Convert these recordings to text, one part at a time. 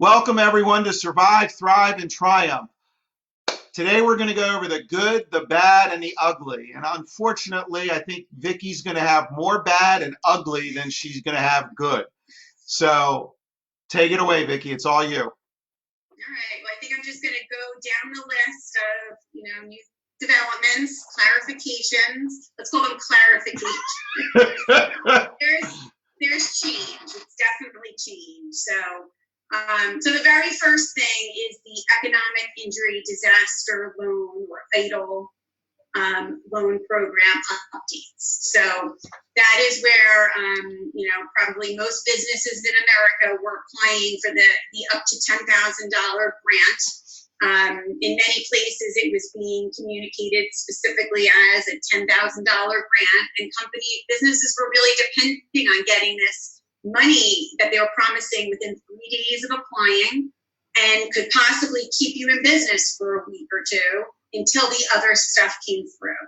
Welcome everyone to Survive, Thrive, and Triumph. Today we're going to go over the good, the bad, and the ugly. And unfortunately, I think Vicky's going to have more bad and ugly than she's going to have good. So take it away, Vicky. It's all you. All right. Well, I think I'm just going to go down the list of, new developments, clarifications. Let's call them clarifications. There's change. It's definitely change. So the very first thing is the economic injury disaster loan or EIDL loan program updates. So that is where, probably most businesses in America were applying for the up to $10,000 grant. In many places, it was being communicated specifically as a $10,000 grant, and businesses were really depending on getting this money that they were promising within 3 days of applying, and could possibly keep you in business for a week or two until the other stuff came through.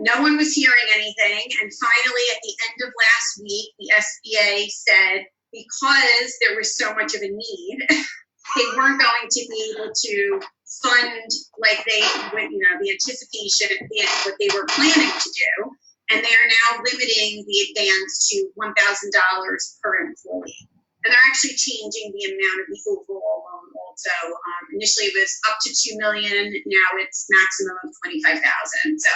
No one was hearing anything, and finally at the end of last week, the SBA said because there was so much of a need, they weren't going to be able to fund like they would, the anticipation, what they were planning to do, and they are now limiting the advance to $1,000 per employee. And they're actually changing the amount of the overall loan also. Initially it was up to $2 million, now it's maximum of $25,000. So,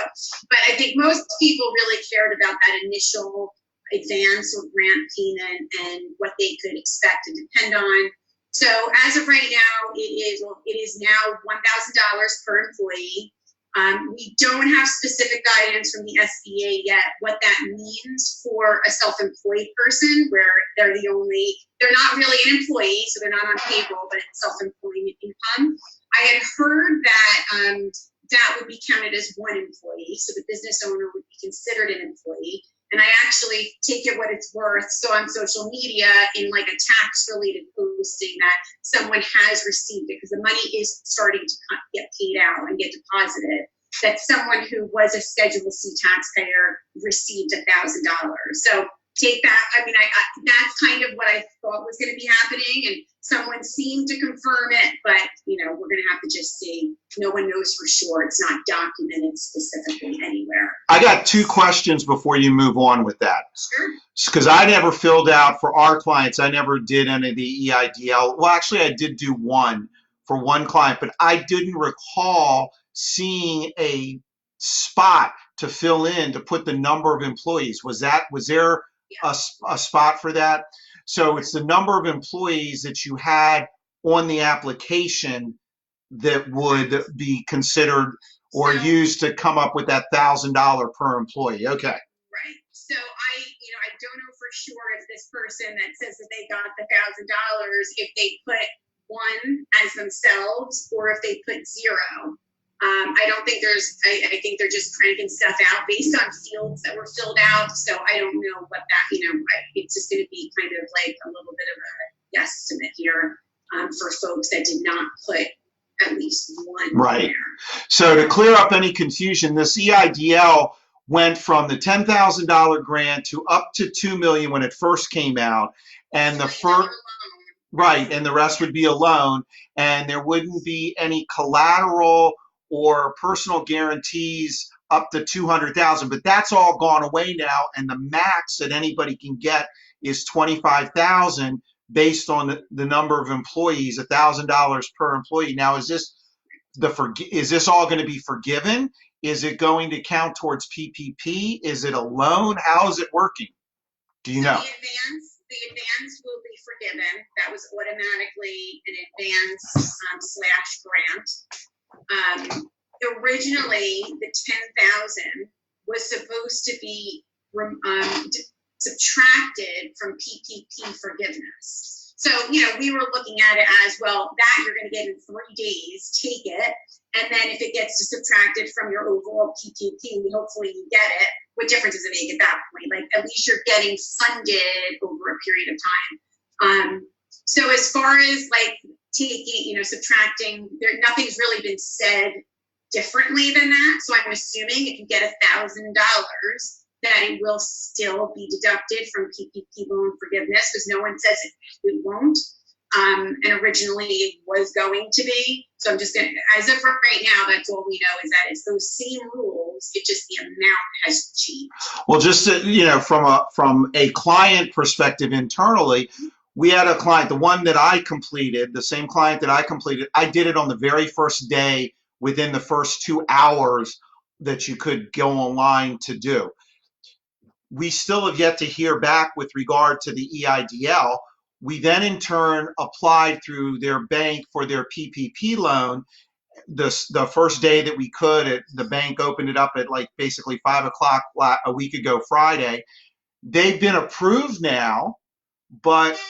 but I think most people really cared about that initial advance or grant payment and what they could expect and depend on. So as of right now, it is now $1,000 per employee. We don't have specific guidance from the SBA yet what that means for a self-employed person, where they're not really an employee, so they're not on payroll, but it's self-employment income. I had heard that that would be counted as one employee, so the business owner would be considered an employee. And I actually take it what it's worth. So on social media, in like a tax-related posting, that someone has received it, because the money is starting to get paid out and get deposited, that someone who was a Schedule C taxpayer received $1,000. So take that. I mean, that's kind of what I thought was going to be happening, and someone seemed to confirm it, but we're going to have to just see. No one knows for sure. It's not documented specifically anywhere. I got two questions before you move on with that. Sure. Because I never filled out for our clients. I never did any of the EIDL. Well, actually, I did do one for one client, but I didn't recall seeing a spot to fill in to put the number of employees. Was there a spot for that? So it's the number of employees that you had on the application that would be considered or used to come up with that $1,000 per employee. Okay. Right. So I don't know for sure if this person that says that they got the $1,000, if they put one as themselves or if they put zero. I don't think I think they're just cranking stuff out based on fields that were filled out. So I don't know what that, it's just going to be kind of like a little bit of a guesstimate here for folks that did not put at least one. Right. There. So to clear up any confusion, this EIDL went from the $10,000 grant to up to $2 million when it first came out, and the first. Right, and the rest would be a loan, and there wouldn't be any collateral or personal guarantees up to $200,000, but that's all gone away now, and the max that anybody can get is $25,000 based on the number of employees, $1,000 per employee. Now, is this all going to be forgiven? Is it going to count towards PPP? Is it a loan? How is it working? Do you know? The advance will be forgiven. That was automatically an advance /grant. Originally, the $10,000 was supposed to be subtracted from PPP forgiveness. So, we were looking at it as, well, that you're going to get in 3 days, take it. And then if it gets subtracted from your overall PPP, hopefully you get it. What difference does it make at that point? Like, at least you're getting funded over a period of time. So as far as like taking, subtracting, nothing's really been said differently than that. So I'm assuming if you get $1,000, that it will still be deducted from PPP loan forgiveness, because no one says it won't. and originally was going to be. So I'm just going to, as of right now, that's all we know is that it's those same rules. It just, the amount has changed. Well, just to, from a client perspective internally, we had a client, the one that I completed, the same client that I completed, I did it on the very first day within the first 2 hours that you could go online to do. We still have yet to hear back with regard to the EIDL. We then in turn applied through their bank for their PPP loan. The first day that we could, the bank opened it up at like basically 5 o'clock a week ago Friday. They've been approved now, but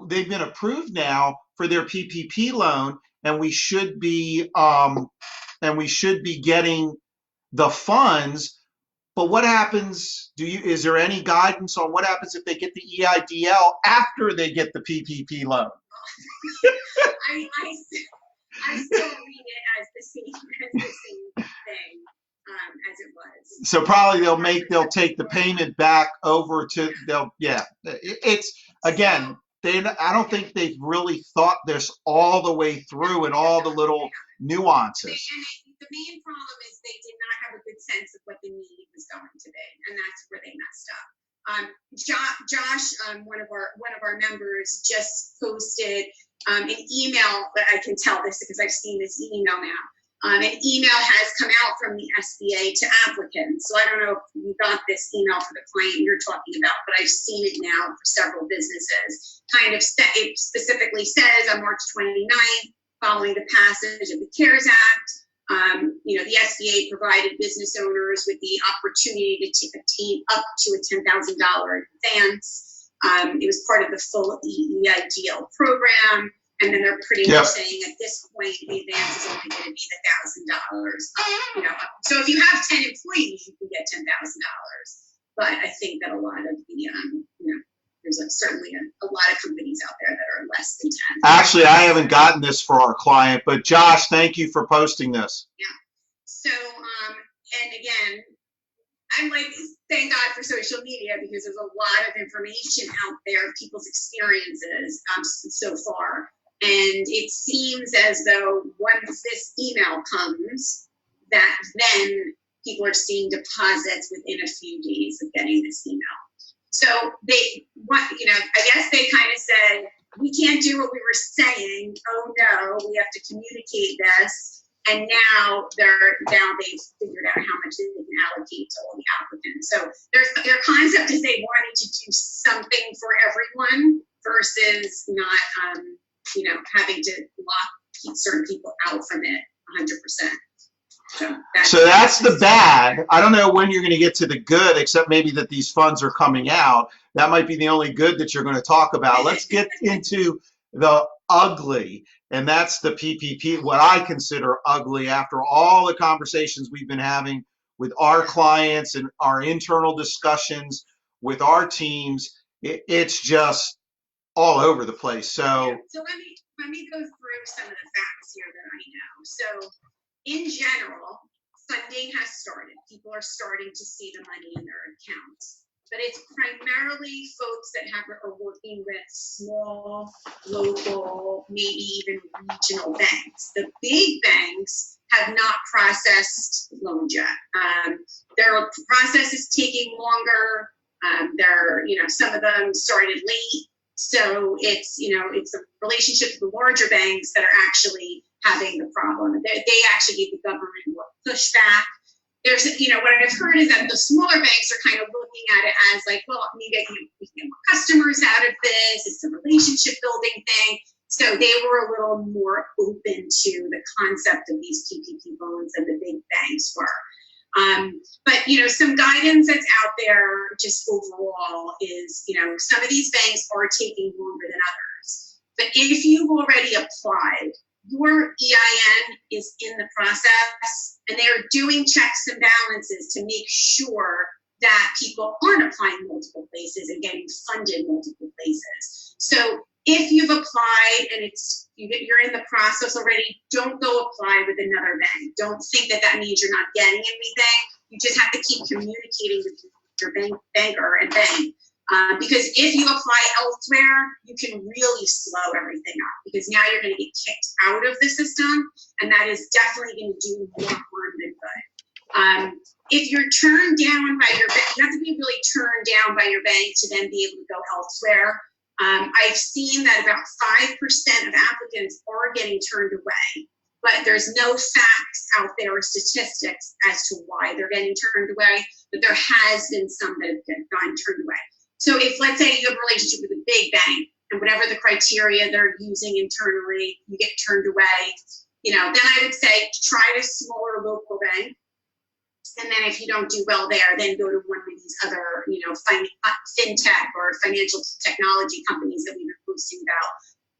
they've been approved now for their PPP loan, and we should be getting the funds. But what happens? Is there any guidance on what happens if they get the EIDL after they get the PPP loan? I still read it as the same thing as it was. So probably they'll take the payment back over to It's again, I don't think they've really thought this all the way through and all the little nuances. The main problem is they did not have a good sense of what the need was going to be, and that's where they messed up. Josh, one of our members, just posted an email, but I can tell this because I've seen this email now. An email has come out from the SBA to applicants. So I don't know if you got this email for the client you're talking about, but I've seen it now for several businesses. It specifically says on March 29th, following the passage of the CARES Act, the SBA provided business owners with the opportunity to obtain up to a $10,000 advance. It was part of the full EIDL program. And then they're pretty much saying at this point, the advance is only going to be the $1,000. So if you have 10 employees, you can get $10,000. But I think that a lot of the, there's certainly a lot of companies out there that are less than 10. Actually, I haven't gotten this for our client, but Josh, thank you for posting this. Yeah. So, and again, I'm like, thank God for social media because there's a lot of information out there of people's experiences so far. And it seems as though once this email comes, that then people are seeing deposits within a few days of getting this email. So I guess they kind of said, we can't do what we were saying. Oh no, we have to communicate this. And now they've figured out how much they can allocate to all the applicants. So their concept is they wanted to do something for everyone versus not, having to keep certain people out from it 100%. So that's the bad. I don't know when you're going to get to the good, except maybe that these funds are coming out. That might be the only good that you're going to talk about. Let's get into the ugly, and that's the PPP, what I consider ugly after all the conversations we've been having with our clients and our internal discussions with our teams. It's just all over the place. So let me go through some of the facts here that I know. So in general, funding has started. People are starting to see the money in their accounts, but it's primarily folks that are working with small, local, maybe even regional banks. The big banks have not processed loans yet. Their process is taking longer. Some of them started late. So it's a relationship with the larger banks that are actually having the problem. They actually give the government more pushback. There's, what I've heard is that the smaller banks are kind of looking at it as like, well, maybe we can get more customers out of this. It's a relationship building thing. So they were a little more open to the concept of these PPP loans than the big banks were. But some guidance that's out there just overall is, some of these banks are taking longer than others. But if you've already applied, your EIN is in the process, and they're doing checks and balances to make sure that people aren't applying multiple places and getting funded multiple places. So if you've applied and you're in the process already, don't go apply with another bank. Don't think that means you're not getting anything. You just have to keep communicating with your banker and bank Because if you apply elsewhere, you can really slow everything up because now you're going to get kicked out of the system, and that is definitely going to do more harm than good. If you're turned down by your bank, you have to be really turned down by your bank to then be able to go elsewhere. I've seen that about 5% of applicants are getting turned away, but there's no facts out there or statistics as to why they're getting turned away, but there has been some that have gotten turned away. So if, let's say, you have a relationship with a big bank and whatever the criteria they're using internally, you get turned away, then I would say try a smaller local bank. And then if you don't do well there, then go to one of these other, fintech or financial technology companies that we've been posting about,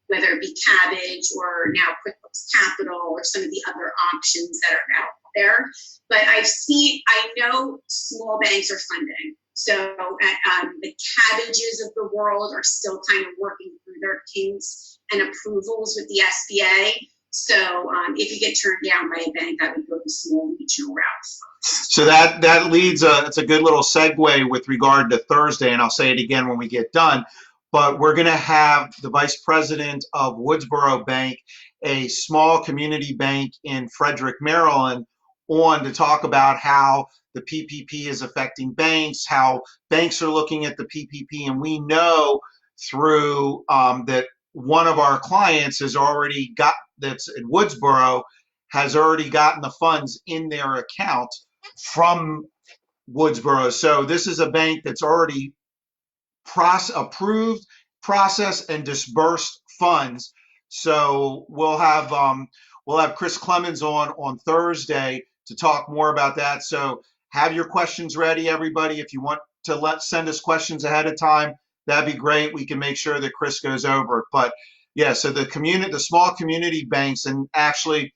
whether it be Kabbage or now QuickBooks Capital or some of the other options that are out there. But I know small banks are funding. So the Cabbages of the world are still kind of working through their kinks and approvals with the SBA. So if you get turned down by a bank, I would go the small regional route first. So that leads, it's a good little segue with regard to Thursday, and I'll say it again when we get done, but we're going to have the vice president of Woodsboro Bank, a small community bank in Frederick, Maryland, on to talk about how the PPP is affecting banks, how banks are looking at the PPP, and we know through that one of our clients has already got, that's in Woodsboro, has already gotten the funds in their account from Woodsboro. So this is a bank that's already approved, processed, and disbursed funds. So we'll have Chris Clemens on Thursday to talk more about that. So have your questions ready, everybody. If you want to send us questions ahead of time, that'd be great. We can make sure that Chris goes over it. But yeah, so the small community banks, and actually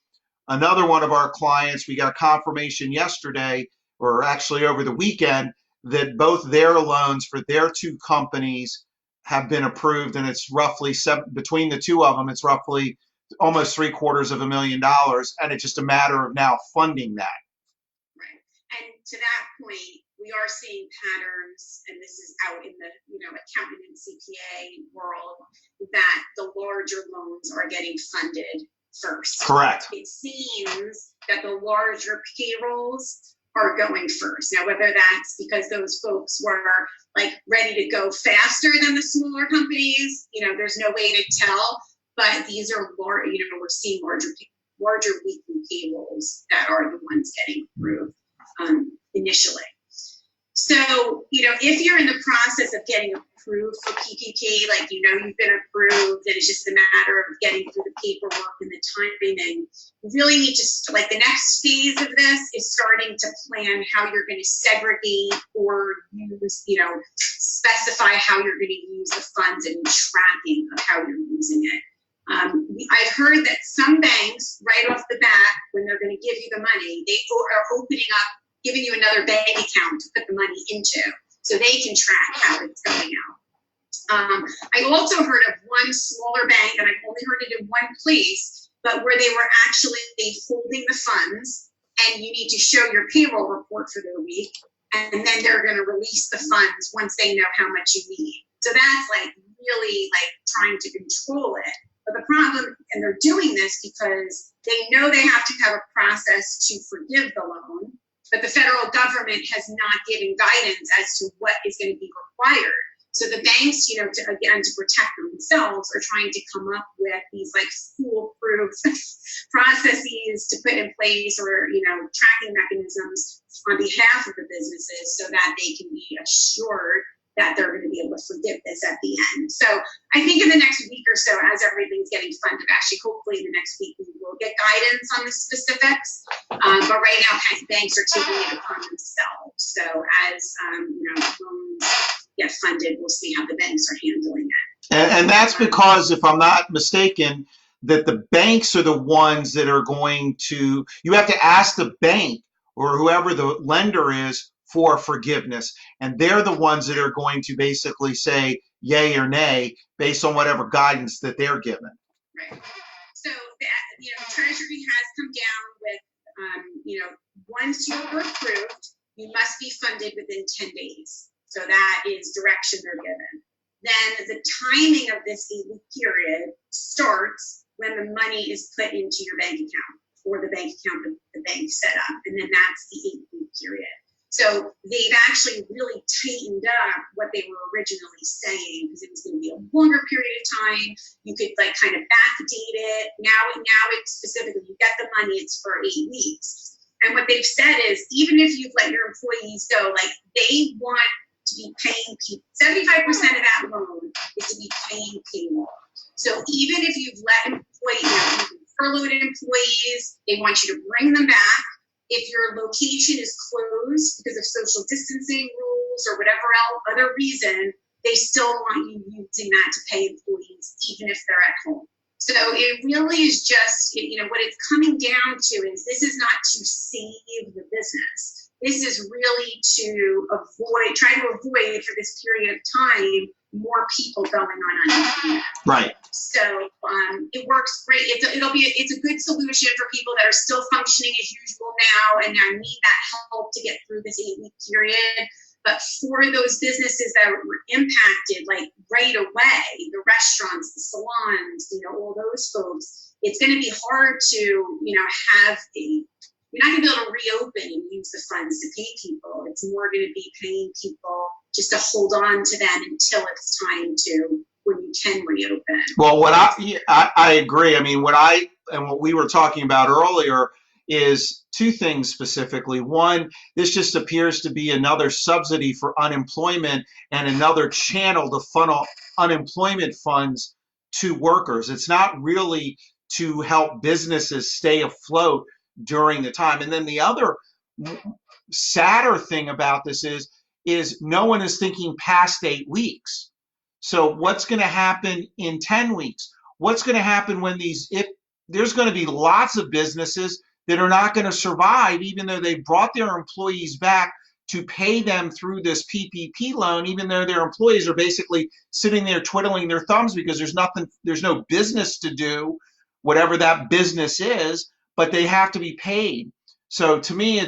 another one of our clients, we got confirmation yesterday, or actually over the weekend, that both their loans for their two companies have been approved, and it's roughly between the two of them, it's roughly almost $750,000, and it's just a matter of now funding that. Right, and to that point, we are seeing patterns, and this is out in the accountant and CPA world, that the larger loans are getting funded first. Correct. It seems that the larger payrolls are going first. Now, whether that's because those folks were ready to go faster than the smaller companies, there's no way to tell. But these are large, we're seeing larger weekly payrolls that are the ones getting approved initially. So, if you're in the process of getting approved for PPP, you've been approved, and it's just a matter of getting through the paperwork and the timing, you really need to, the next phase of this is starting to plan how you're going to segregate or use, specify how you're going to use the funds and tracking of how you're using it. I've heard that some banks, right off the bat, when they're going to give you the money, they are opening up, giving you another bank account to put the money into, so they can track how it's going out. I also heard of one smaller bank, and I've only heard it in one place, but where they were actually holding the funds, and you need to show your payroll report for their week, and then they're going to release the funds once they know how much you need. So that's really trying to control it. But the problem, and they're doing this because they know they have to have a process to forgive the loan, but the federal government has not given guidance as to what is going to be required. So the banks, to protect themselves, are trying to come up with these foolproof processes to put in place, or tracking mechanisms on behalf of the businesses, so that they can be assured that they're going to be able to forgive this at the end. So I think in the next week or so, as everything's getting funded, actually hopefully in the next week, we will get guidance on the specifics. But right now, banks are taking it upon themselves. So as loans get funded, we'll see how the banks are handling it. And that's because, if I'm not mistaken, that the banks are the ones that are going to, you have to ask the bank or whoever the lender is for forgiveness, and they're the ones that are going to basically say yay or nay based on whatever guidance that they're given. Right. So that, Treasury has come down with, once you're approved, you must be funded within 10 days. So that is direction they're given. Then the timing of this 8-week period starts when the money is put into your bank account, or the bank account that the bank set up, and then that's the 8-week period. So they've actually really tightened up what they were originally saying, because it was going to be a longer period of time. You could like kind of backdate it. Now it's specifically, you get the money, it's for 8 weeks. And what they've said is, even if you've let your employees go, like they want to be paying people, 75% of that loan is to be paying payroll. So even if you've let employees, furloughed employees, they want you to bring them back. If your location is closed because of social distancing rules or whatever else, other reason, they still want you using that to pay employees, even if they're at home. So it really is just, what it's coming down to is, this is not to save the business. This is really to try to avoid for this period of time, more people going on unemployment. Right. So it works great. It's a good solution for people that are still functioning as usual now and now need that help to get through this 8-week period. But for those businesses that were impacted, like right away, the restaurants, the salons, all those folks, it's going to be hard to, you're not going to be able to reopen and use the funds to pay people. It's more going to be paying people just to hold on to them until it's time to, when you can reopen. Well, what I agree. I mean, what we were talking about earlier is two things specifically. One, this just appears to be another subsidy for unemployment and another channel to funnel unemployment funds to workers. It's not really to help businesses stay afloat during the time. And then the other sadder thing about this is no one is thinking past 8 weeks. So what's going to happen in 10 weeks? What's going to happen when if there's going to be lots of businesses that are not going to survive, even though they brought their employees back to pay them through this PPP loan, even though their employees are basically sitting there twiddling their thumbs because there's no business to do, whatever that business is, but they have to be paid. So to me,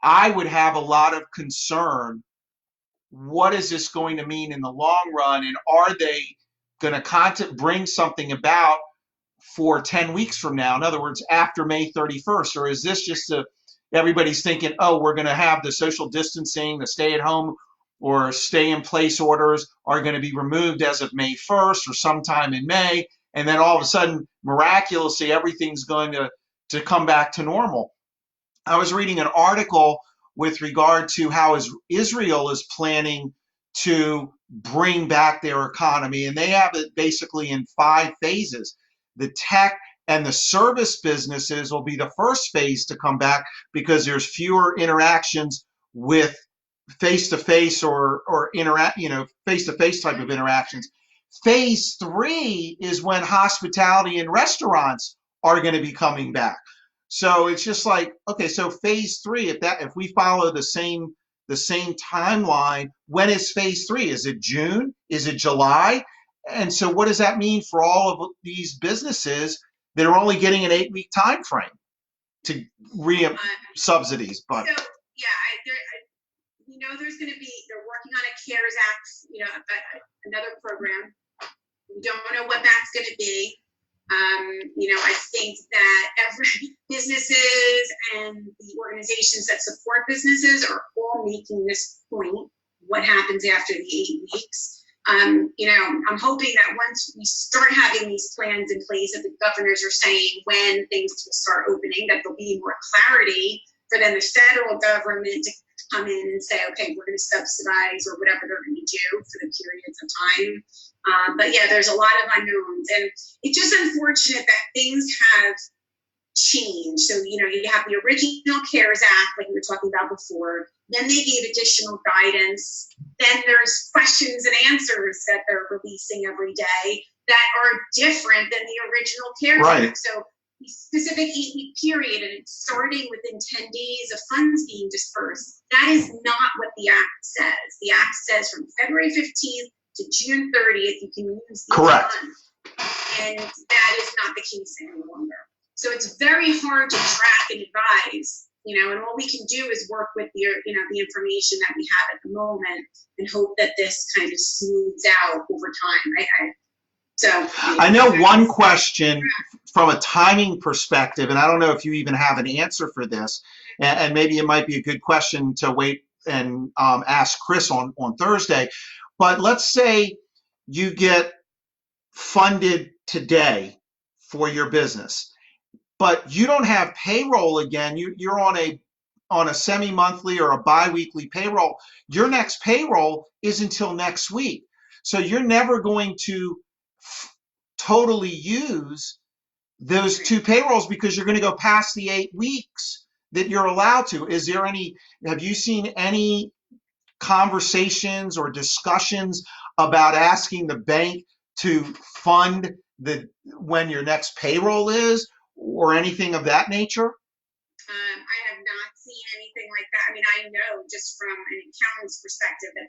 I would have a lot of concern. What is this going to mean in the long run? And are they going to bring something about for 10 weeks from now? In other words, after May 31st? Or is this just everybody's thinking, oh, we're going to have the social distancing, the stay at home or stay in place orders are going to be removed as of May 1st or sometime in May. And then all of a sudden, miraculously, everything's going to come back to normal. I was reading an article with regard to how Israel is planning to bring back their economy. And they have it basically in 5 phases. The tech and the service businesses will be the first phase to come back because there's fewer interactions with face-to-face or face-to-face type of interactions. Phase 3 is when hospitality and restaurants are going to be coming back. So it's just like, okay, so phase 3, if we follow the same timeline, when is phase 3? Is it June? Is it July? And so what does that mean for all of these businesses that are only getting an 8-week time frame to subsidies? But so we know they're working on a CARES Act, another program. We don't know what that's going to be. I think that every businesses and the organizations that support businesses are all making this point. What happens after the 8 weeks? I'm hoping that once we start having these plans in place, that the governors are saying when things will start opening, that there'll be more clarity for then the federal government to come in and say, okay, we're going to subsidize or whatever they're going to do for the periods of time. But yeah, there's a lot of unknowns, and it's just unfortunate that things have changed. So, you have the original CARES Act, like we were talking about before, then they gave additional guidance, then there's questions and answers that they're releasing every day that are different than the original CARES Act. So the specific 8-week period, and it's starting within 10 days of funds being dispersed, that is not what the Act says. The Act says from February 15th to June 30th, you can use the funds. And that is not the case any longer. So it's very hard to track and advise And all we can do is work with the information that we have at the moment and hope that this kind of smooths out over time. I know one question from a timing perspective, and I don't know if you even have an answer for this, and maybe it might be a good question to wait and ask Chris on Thursday. But let's say you get funded today for your business, but you don't have payroll again. You're on a semi-monthly or a bi-weekly payroll. Your next payroll is until next week. So you're never going to totally use those 2 payrolls because you're going to go past the 8 weeks that you're allowed to. Have you seen any conversations or discussions about asking the bank to fund when your next payroll is or anything of that nature? I have not seen anything like that. I mean, I know just from an accountant's perspective that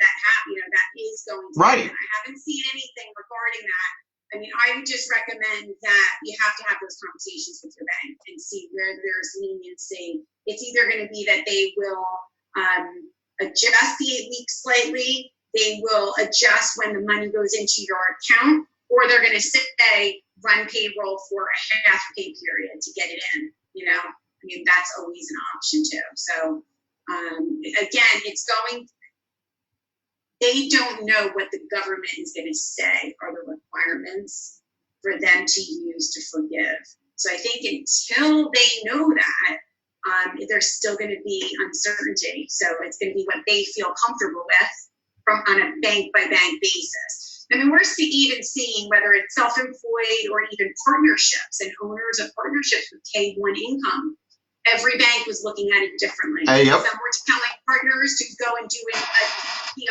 is going to right. happen. I haven't seen anything regarding that. I mean, I would just recommend that you have to have those conversations with your bank and see where there's leniency. It's either going to be that they will adjust the 8 weeks slightly, they will adjust when the money goes into your account, or they're going to say run payroll for a half pay period to get it in. I mean, that's always an option too. So again, they don't know what the government is going to say are the requirements for them to use to forgive. So I think until they know that, there's still going to be uncertainty. So it's going to be what they feel comfortable with on a bank by bank basis. I mean, we're even seeing whether it's self-employed or even partnerships and owners of partnerships with K-1 income. Every bank was looking at it differently. Yep. Some were telling partners to go and do it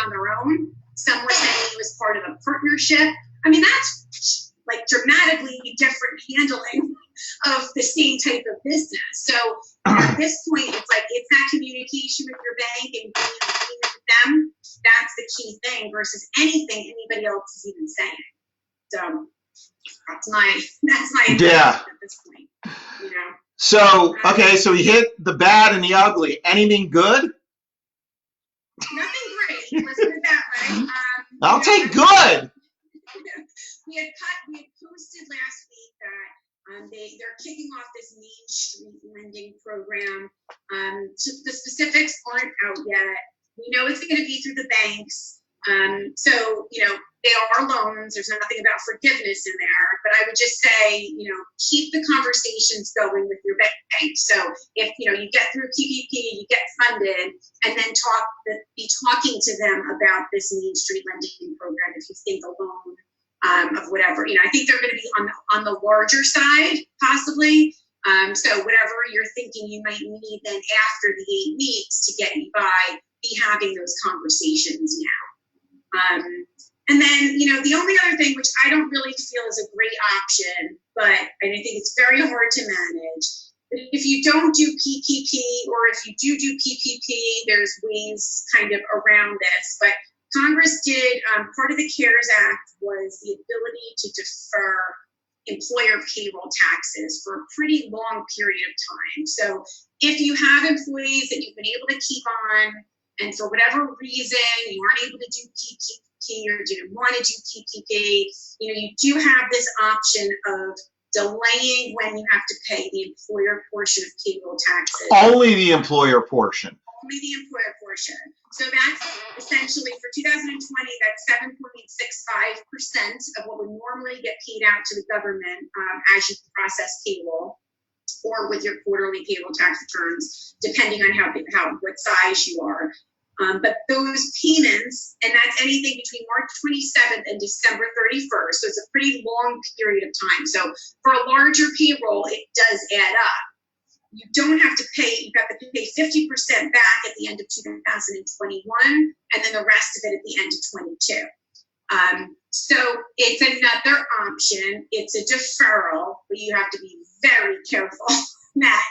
on their own. Some were saying it was part of a partnership. I mean, that's like dramatically different handling of the same type of business. So at this point, it's that communication with your bank and communicating with them. That's the key thing versus anything anybody else is even saying. So that's my yeah. at this point. So, okay, so we hit the bad and the ugly. Anything good? Nothing great, let's put it that way. I'll take good. We had posted last week that they're kicking off this Main Street lending program. The specifics aren't out yet. We know it's going to be through the banks. So, they are loans. There's nothing about forgiveness in there. But I would just say, keep the conversations going with your bank. So if, you get through PPP, you get funded, and then be talking to them about this Main Street lending program if you think a loan of whatever. I think they're going to be on the larger side, possibly. So whatever you're thinking you might need then after the 8 weeks to get you by, be having those conversations now. And then, the only other thing, which I don't really feel is a great option, and I think it's very hard to manage, but if you don't do PPP, or if you do PPP, there's ways kind of around this. But Congress did, part of the CARES Act was the ability to defer employer payroll taxes for a pretty long period of time. So if you have employees that you've been able to keep on, and for whatever reason you aren't able to do PPP or didn't want to do PPP, you do have this option of delaying when you have to pay the employer portion of payroll taxes. Only the employer portion. Only the employer portion. So that's essentially for 2020, that's 7.65% of what would normally get paid out to the government as you process payroll, or with your quarterly payroll tax returns, depending on what size you are. But those payments, and that's anything between March 27th and December 31st, so it's a pretty long period of time. So for a larger payroll, it does add up. You don't have to pay, you've got to pay 50% back at the end of 2021, and then the rest of it at the end of 22. So it's another option. It's a deferral, but you have to be very careful that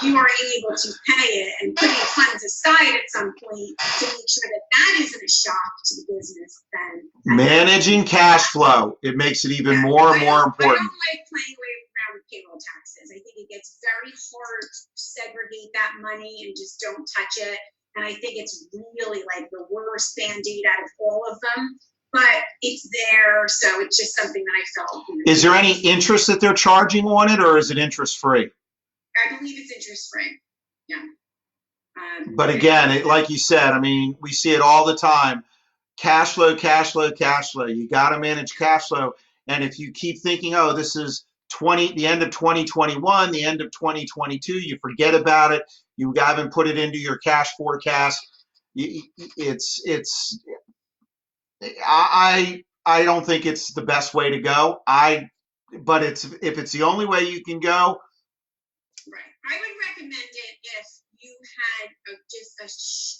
you are able to pay it and putting funds aside at some point to make sure that isn't a shock to the business. Then managing cash flow, it makes it even more and more important. I don't like playing around with payroll taxes. I think it gets very hard to say segregate that money and just don't touch it. And I think it's really like the worst Band-Aid out of all of them, but it's there. So it's just something that I felt. Is there any interest that they're charging on it, or is it interest free? I believe it's interest free. Yeah. But again, like you said, I mean, we see it all the time. Cash flow, cash flow, cash flow. You got to manage cash flow. And if you keep thinking, oh, this is the end of 2021, the end of 2022, you forget about it. You haven't put it into your cash forecast. I don't think it's the best way to go. But if it's the only way you can go. Right. I would recommend it if you had just a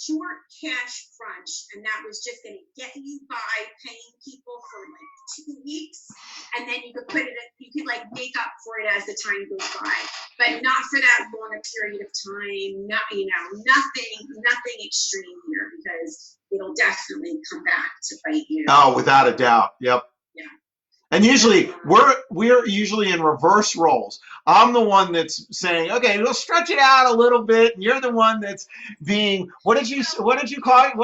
short cash crunch, and that was just going to get you by paying people for like 2 weeks, and then you could like make up for it as the time goes by, but not for that long a period of time. Not, nothing extreme here, because it'll definitely come back to bite you. Oh, without a doubt. Yep. Yeah. And usually we're usually in reverse roles. I'm the one that's saying, okay, we'll stretch it out a little bit, and you're the one that's being, what did you call it?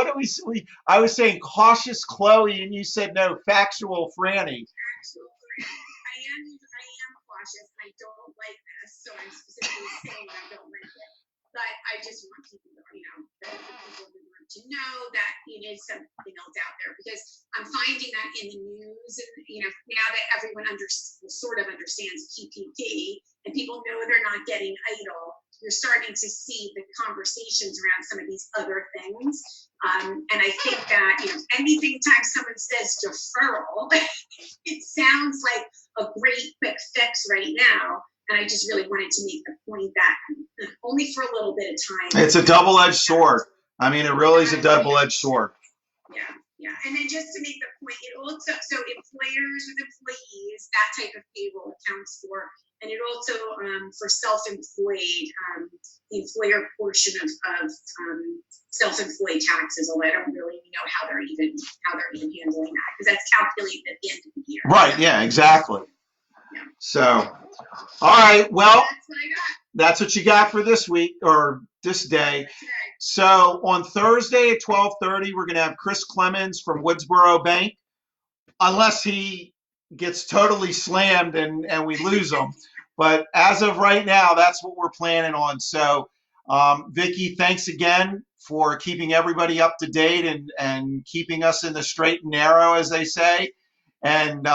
I was saying cautious Chloe, and you said no, factual Franny. Factual Franny. I am cautious. I don't like this, so I'm specifically saying I don't like it. But I just want people to, that people who want to know that it is something else out there, because I'm finding that in the news, and now that everyone sort of understands PPP and people know they're not getting EIDL, you're starting to see the conversations around some of these other things. And I think that anytime someone says deferral, it sounds like a great quick fix right now. And I just really wanted to make the point that only for a little bit of time. It's a double-edged sword. I mean, it really is a double-edged sword. Yeah, yeah. And then just to make the point, it also, so employers with employees, that type of payroll accounts for, and it also, for self-employed, the employer portion of self-employed taxes, although I don't really know how they're even handling that, because that's calculated at the end of the year. Right, yeah, exactly. So, all right, well, that's what you got for this week, or this day. So on Thursday at 12:30, we're going to have Chris Clemens from Woodsboro Bank, unless he gets totally slammed and we lose him. But as of right now, that's what we're planning on. So, Vicki, thanks again for keeping everybody up to date and keeping us in the straight and narrow, as they say. And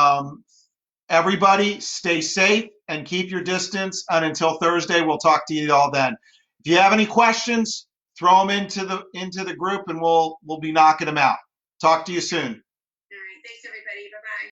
everybody, stay safe and keep your distance. And until Thursday, we'll talk to you all then. If you have any questions, throw them into the group, and we'll be knocking them out. Talk to you soon. All right. Thanks, everybody.